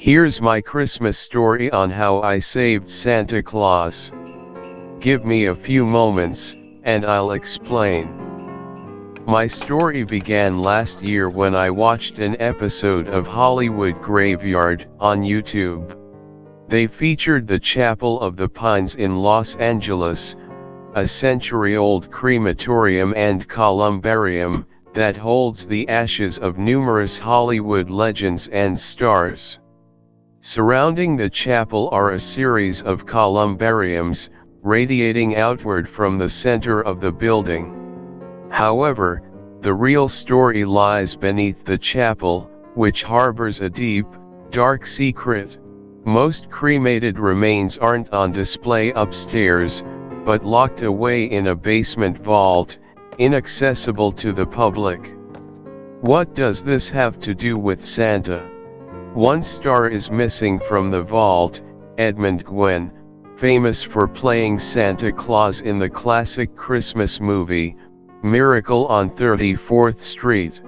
Here's my Christmas story on how I saved Santa Claus. Give me a few moments, and I'll explain. My story began last year when I watched an episode of Hollywood Graveyard on YouTube. They featured the Chapel of the Pines in Los Angeles, a century-old crematorium and columbarium that holds the ashes of numerous Hollywood legends and stars. Surrounding the chapel are a series of columbariums, radiating outward from the center of the building. However, the real story lies beneath the chapel, which harbors a deep, dark secret. Most cremated remains aren't on display upstairs, but locked away in a basement vault, inaccessible to the public. What does this have to do with Santa? One star is missing from the vault, Edmund Gwenn, famous for playing Santa Claus in the classic Christmas movie, Miracle on 34th Street.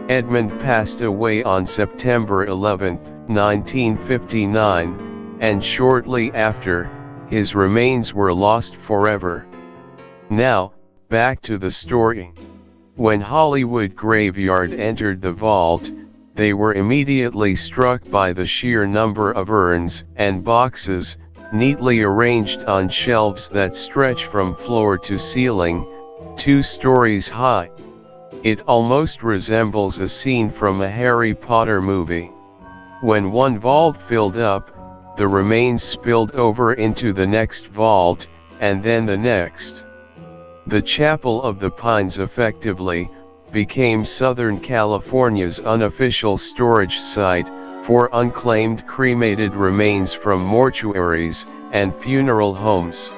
Edmund passed away on September 11, 1959, and shortly after, his remains were lost forever. Now, back to the story. When Hollywood Graveyard entered the vault, they were immediately struck by the sheer number of urns and boxes, neatly arranged on shelves that stretch from floor to ceiling, 2 stories high. It almost resembles a scene from a Harry Potter movie. When one vault filled up, the remains spilled over into the next vault, and then the next. The Chapel of the Pines effectively became Southern California's unofficial storage site for unclaimed cremated remains from mortuaries and funeral homes.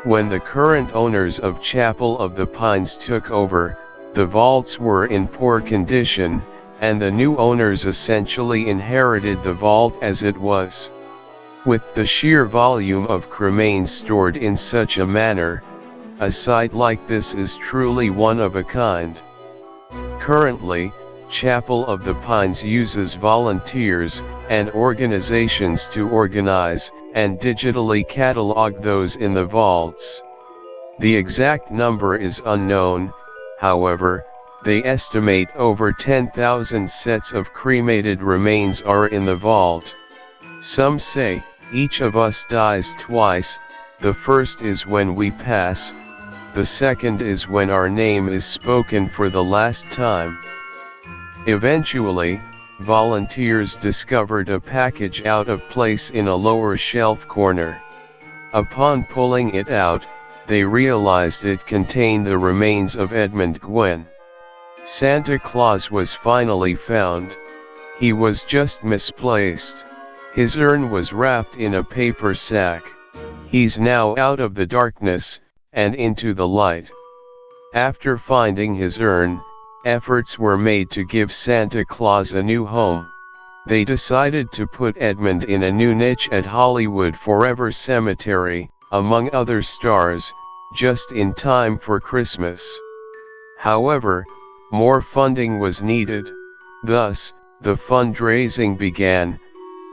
When the current owners of Chapel of the Pines took over, the vaults were in poor condition, and the new owners essentially inherited the vault as it was. With the sheer volume of cremains stored in such a manner, a site like this is truly one of a kind. Currently, Chapel of the Pines uses volunteers and organizations to organize and digitally catalog those in the vaults. The exact number is unknown, however, they estimate over 10,000 sets of cremated remains are in the vault. Some say, each of us dies twice, the first is when we pass, the second is when our name is spoken for the last time. Eventually, volunteers discovered a package out of place in a lower shelf corner. Upon pulling it out, they realized it contained the remains of Edmund Gwenn. Santa Claus was finally found. He was just misplaced. His urn was wrapped in a paper sack. He's now out of the darkness and into the light. After finding his urn, efforts were made to give Santa Claus a new home. They decided to put Edmund in a new niche at Hollywood Forever Cemetery, among other stars, just in time for Christmas. However, more funding was needed. Thus, the fundraising began,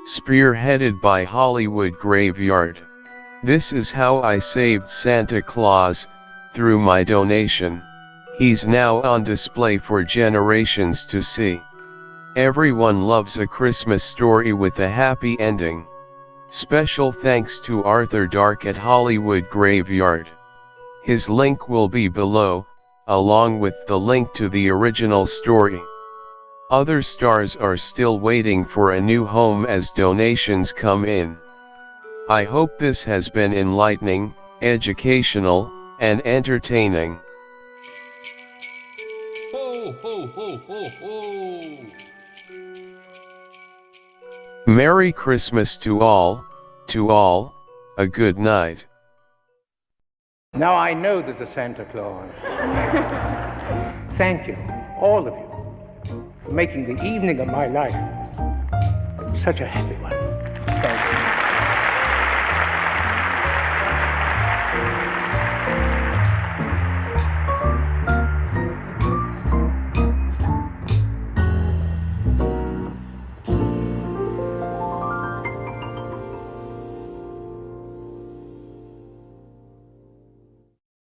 spearheaded by Hollywood Graveyard. This is how I saved Santa Claus, through my donation. He's now on display for generations to see. Everyone loves a Christmas story with a happy ending. Special thanks to Arthur Dark at Hollywood Graveyard. His link will be below, along with the link to the original story. Other stars are still waiting for a new home as donations come in. I hope this has been enlightening, educational, and entertaining. Ho, ho, ho, ho, ho! Merry Christmas to all, a good night. Now I know there's a Santa Claus. Thank you, all of you, for making the evening of my life such a happy one. Thank you.